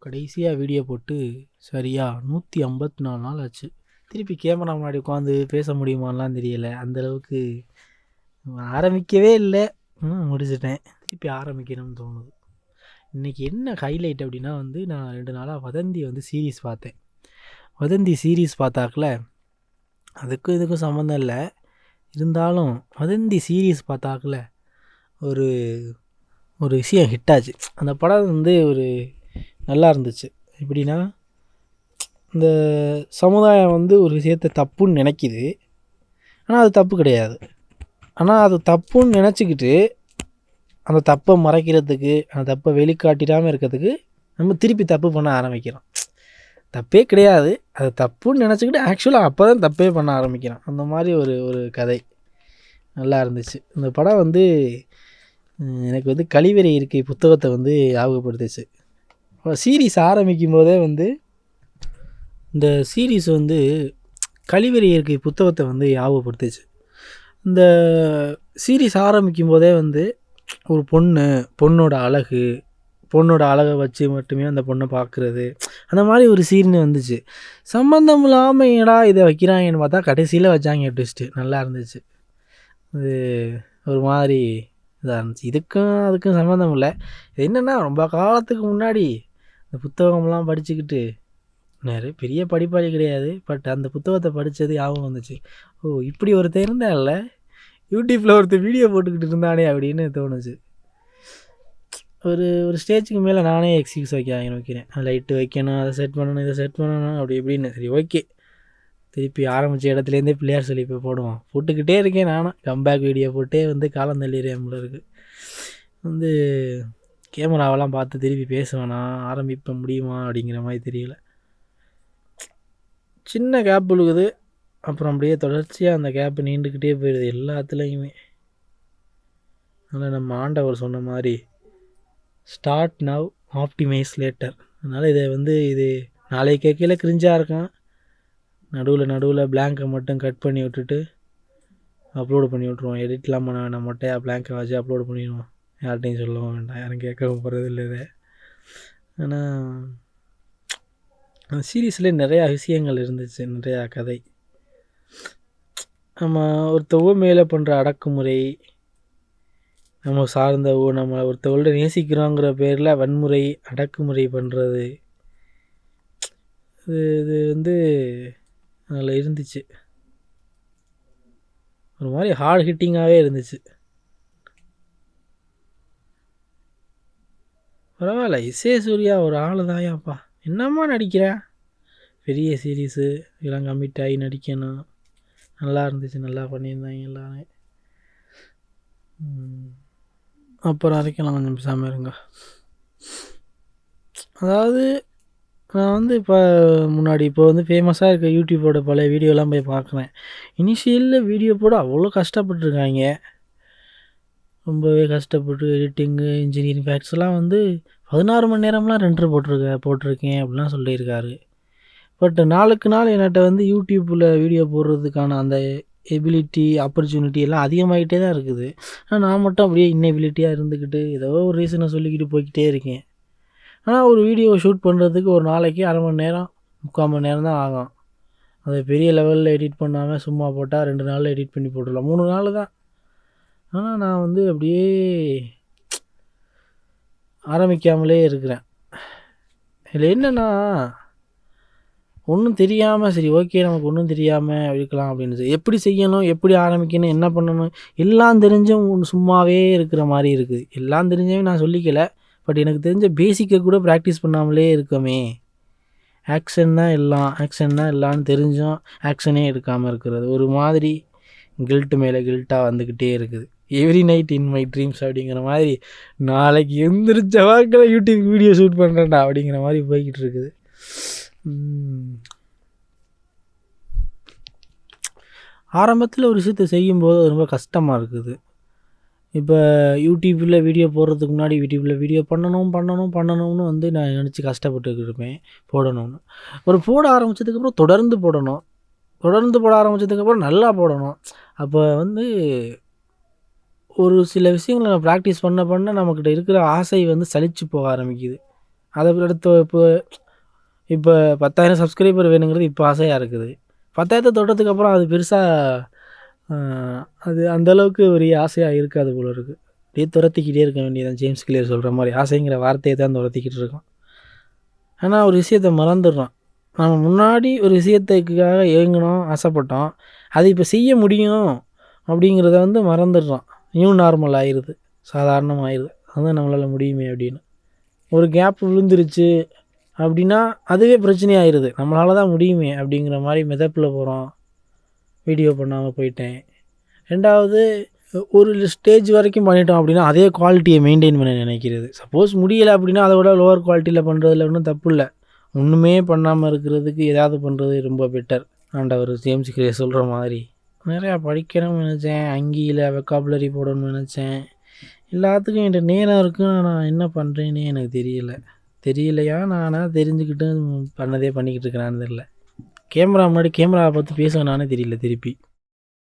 கடைசியாக வீடியோ போட்டு சரியா 154 நாள் ஆச்சு. திருப்பி கேமரா முன்னாடி உட்காந்து பேச முடியுமான்லாம் தெரியலை. அந்தளவுக்கு ஆரம்பிக்கவே இல்லை, முடிச்சிட்டேன். திருப்பி ஆரம்பிக்கணும்னு தோணுது. இன்றைக்கி என்ன ஹைலைட் அப்படின்னா நான் 2 நாளாக வதந்தி சீரீஸ் பார்த்தேன். வதந்தி சீரீஸ் பார்த்தாக்கல அதுக்கும் இதுக்கும் சம்மந்தம் இல்லை. இருந்தாலும் வதந்தி சீரீஸ் பார்த்தாக்கல ஒரு ஒரு விஷயம் ஹிட் ஆச்சு. அந்த படம் ஒரு நல்லா இருந்துச்சு. எப்படின்னா, இந்த சமுதாயம் ஒரு விஷயத்தை தப்புன்னு நினைக்கிது, ஆனால் அது தப்பு கிடையாது. ஆனால் அது தப்புன்னு நினச்சிக்கிட்டு அந்த தப்பை மறைக்கிறதுக்கு, அந்த தப்பை வெளிக்காட்டிடாமல் இருக்கிறதுக்கு நம்ம திருப்பி தப்பு பண்ண ஆரம்பிக்கிறோம். தப்பே கிடையாது, அது தப்புன்னு நினச்சிக்கிட்டு ஆக்சுவலாக அப்போ தான் தப்பே பண்ண ஆரம்பிக்கிறோம். அந்த மாதிரி ஒரு கதை நல்லா இருந்துச்சு. இந்த படம் எனக்கு கழிவறை இருக்கை புத்தகத்தை ஞாபகப்படுத்துச்சு. சீரீஸ் ஆரம்பிக்கும் போதே இந்த சீரீஸ் கழிவறை இருக்கை புத்தகத்தை ஞாபகப்படுத்துச்சு. இந்த சீரீஸ் ஆரம்பிக்கும் போதே ஒரு பொண்ணோட அழகை வச்சு மட்டுமே அந்த பொண்ணை பார்க்குறது, அந்த மாதிரி ஒரு சீன் வந்துச்சு. சம்மந்தம் இல்லாமல் ஏடா இதை வைக்கிறாங்கன்னு பார்த்தா கடைசியில் வச்சாங்க ட்விஸ்ட்டு. நல்லா இருந்துச்சு. அது ஒரு மாதிரி இதாக இருந்துச்சு. அதுக்கும் சம்மந்தம் இல்லை. இது என்னென்னா, ரொம்ப காலத்துக்கு முன்னாடி இந்த புத்தகம்லாம் படிச்சுக்கிட்டு, நிறைய பெரிய படிப்பாளி கிடையாது, பட் அந்த புத்தகத்தை படித்தது ஞாபகம் வந்துச்சு. ஓ, இப்படி ஒருத்தர் இருந்தால யூடியூப்பில் ஒருத்தர் வீடியோ போட்டுக்கிட்டு இருந்தானே அப்படின்னு தோணுச்சு. ஒரு ஸ்டேஜுக்கு மேலே நானே எக்ஸ்கியூஸ் வைக்கிறேன். லைட்டு வைக்கணும், அதை செட் பண்ணணும், இதை செட் பண்ணணும், அப்படி இப்படின்னு. சரி, ஓகே, திருப்பி ஆரம்பித்த இடத்துலேருந்தே பிள்ளையார் சொல்லி இப்போ போடுவோம். போட்டுக்கிட்டே இருக்கேன் நானும். கம்பேக் வீடியோ போட்டே காலம் தள்ளிடுறேன் போல இருக்குது. கேமராவெல்லாம் பார்த்து திருப்பி பேசுவேனா, ஆரம்பிப்ப முடியுமா அப்படிங்கிற மாதிரி தெரியல. சின்ன கேப் விழுகுது, அப்புறம் அப்படியே தொடர்ச்சியாக அந்த கேப்பு நீண்டுக்கிட்டே போயிடுது எல்லாத்துலேயுமே. அதனால் நம்ம ஆண்டவர் சொன்ன மாதிரி ஸ்டார்ட் நவ் ஆப்டிமைஸ் லேட்டர். அதனால் இது நாளைக்கு கேட்கல கிரிஞ்சாக இருக்கான். நடுவில் பிளாங்கை மட்டும் கட் பண்ணி விட்டுட்டு அப்லோடு பண்ணி விட்ருவோம். எடிட்லாம் பண்ண வேண்டாம், மொட்டையாக பிளாங்கை வச்சு அப்லோடு பண்ணிடுவோம். யார்கிட்டையும் சொல்லவும் வேண்டாம், யாரும் கேட்கவும் போகிறது இல்லை இதை. ஆனால் சீரீஸில் நிறையா விஷயங்கள் இருந்துச்சு, நிறையா கதை. நம்ம ஒருத்தவ மேலே பண்ணுற அடக்குமுறை, நம்ம நம்ம ஒருத்தவள்கிட்ட நேசிக்கிறோங்கிற பேரில் வன்முறை, அடக்குமுறை பண்ணுறது, இது அதில் இருந்துச்சு. ஒரு மாதிரி ஹார்ட் ஹிட்டிங்காகவே இருந்துச்சு. பரவாயில்ல, இசை சூர்யா ஒரு ஆள் தாயாப்பா, என்னம்மா நடிக்கிறேன். பெரிய சீரீஸு இதெல்லாம் கம்மிட் ஆகி நடிக்கணும். நல்லா இருந்துச்சு, நல்லா பண்ணியிருந்தாங்க எல்லாமே. அப்புறம் அரைக்கலாம் கொஞ்சம் பேசாமல் இருங்க. அதாவது நான் இப்போ முன்னாடி ஃபேமஸாக இருக்க யூடியூப்போட பழைய வீடியோலாம் போய் பார்க்குறேன். இனிஷியலில் வீடியோ போட அவ்வளோ கஷ்டப்பட்டுருக்காங்க. ரொம்பவே கஷ்டப்பட்டு எடிட்டிங்கு, இன்ஜினியரிங் ஃபேக்ட்ஸ்லாம் 16 மணி நேரம்லாம் ரெண்டர் போட்டிருக்கேன் அப்படிலாம் சொல்லியிருக்காரு. பட் நாளுக்கு நாள் என்கிட்ட யூடியூப்பில் வீடியோ போடுறதுக்கான அந்த எபிலிட்டி, ஆப்பர்ச்சுனிட்டி எல்லாம் அதிகமாகிட்டே தான் இருக்குது. ஆனால் நான் மட்டும் அப்படியே இன்னெபிலிட்டியாக இருந்துக்கிட்டு ஏதோ ஒரு ரீசனை சொல்லிக்கிட்டு போய்கிட்டே இருக்கேன். ஆனால் ஒரு வீடியோவை ஷூட் பண்ணுறதுக்கு ஒரு நாளைக்கு 1/2 மணி நேரம் 3/4 மணி நேரம் தான் ஆகும். அதை பெரிய லெவலில் எடிட் பண்ணாமல் சும்மா போட்டால் 2 நாளில் எடிட் பண்ணி போட்டுடலாம், 3 நாள் தான். ஆனால் நான் அப்படியே ஆரம்பிக்காமலே இருக்கிறேன். இதில் என்னென்னா, ஒன்றும் தெரியாமல் சரி ஓகே நமக்கு ஒன்றும் தெரியாமல் இருக்கலாம் அப்படின்னு, எப்படி செய்யணும், எப்படி ஆரம்பிக்கணும், என்ன பண்ணணும் எல்லாம் தெரிஞ்சும் சும்மாவே இருக்கிற மாதிரி இருக்குது. எல்லாம் தெரிஞ்சவே நான் சொல்லிக்கலை, பட் எனக்கு தெரிஞ்ச பேசிக்கை கூட ப்ராக்டிஸ் பண்ணாமலே இருக்கமே. ஆக்ஷன் தான் எல்லாம்னு தெரிஞ்சும் ஆக்ஷனே எடுக்காமல் இருக்கிறது ஒரு மாதிரி கில்ட்டு மேலே கில்ட்டாக வந்துக்கிட்டே இருக்குது. Every night in my dreams அப்படிங்கிற மாதிரி, நாளைக்கு எந்திரிச்ச வாக்கில் யூடியூப் வீடியோ ஷூட் பண்ணுறேன்டா அப்படிங்கிற மாதிரி போய்கிட்டு இருக்குது. ஆரம்பத்தில் ஒரு விஷயத்தை செய்யும்போது ரொம்ப கஷ்டமாக இருக்குது. இப்போ யூடியூப்பில் வீடியோ போடுறதுக்கு முன்னாடி யூடியூப்பில் வீடியோ பண்ணணும்னு நான் நினச்சி கஷ்டப்பட்டுக்கிட்டு இருப்பேன் போடணும்னு. ஒரு போட ஆரம்பித்ததுக்கப்புறம் தொடர்ந்து போட ஆரம்பித்ததுக்கப்புறம் நல்லா போடணும். அப்போ ஒரு சில விஷயங்களை நம்ம ப்ராக்டிஸ் பண்ண நம்மக்கிட்ட இருக்கிற ஆசை சலிச்சு போக ஆரம்பிக்குது. அதை அடுத்து இப்போ 10,000 சப்ஸ்கிரைபர் வேணுங்கிறது இப்போ ஆசையாக இருக்குது. 10,000 தொட்டதுக்கு அப்புறம் அது பெருசாக அது அந்தளவுக்கு ஒரு ஆசையாக இருக்காது போல இருக்குது. அப்படியே துரத்திக்கிட்டே இருக்க வேண்டியதான். ஜேம்ஸ் கிளியர் சொல்கிற மாதிரி ஆசைங்கிற வார்த்தையை தான் துரத்திக்கிட்டு இருக்கோம். ஆனால் ஒரு விஷயத்தை மறந்துடுறோம். நம்ம முன்னாடி ஒரு விஷயத்துக்காக ஏங்கினோம், ஆசைப்பட்டோம். அது இப்போ செய்ய முடியும் அப்படிங்கிறத மறந்துடுறோம். நியூ நார்மல் ஆயிடுது, சாதாரணமாகிடுது. அதுதான் நம்மளால் முடியுமே அப்படின்னு. ஒரு கேப் விழுந்துருச்சு அப்படின்னா அதுவே பிரச்சனையாயிருது. நம்மளால தான் முடியுமே அப்படிங்கிற மாதிரி மிதப்பில் போகிறோம். வீடியோ பண்ணாமல் போயிட்டேன். 2வது ஒரு ஸ்டேஜ் வரைக்கும் பண்ணிட்டோம் அப்படின்னா அதே குவாலிட்டியை மெயின்டைன் பண்ண நினைக்கிறது. சப்போஸ் முடியலை அப்படின்னா அதை விட லோவர் குவாலிட்டியில் பண்ணுறதுல ஒன்றும் தப்பு இல்லை. ஒன்றுமே பண்ணாமல் இருக்கிறதுக்கு ஏதாவது பண்ணுறது ரொம்ப பெட்டர். ஆண்டவர் ஜேம்ஸ் கிளியர் சொல்கிற மாதிரி. நிறையா படிக்கணும்னு நினச்சேன், அங்கேயில் வெக்காபுலரி போடணும்னு நினச்சேன். எல்லாத்துக்கும் என்கிட்ட நேரம் இருக்குன்னு நான் என்ன பண்ணுறேன்னே எனக்கு தெரியலையா நானாக தெரிஞ்சுக்கிட்டு பண்ணிக்கிட்டு இருக்கிறான்னு தெரியல. கேமரா முன்னாடி கேமராவை பார்த்து பேசுவேன் நானே தெரியல திருப்பி.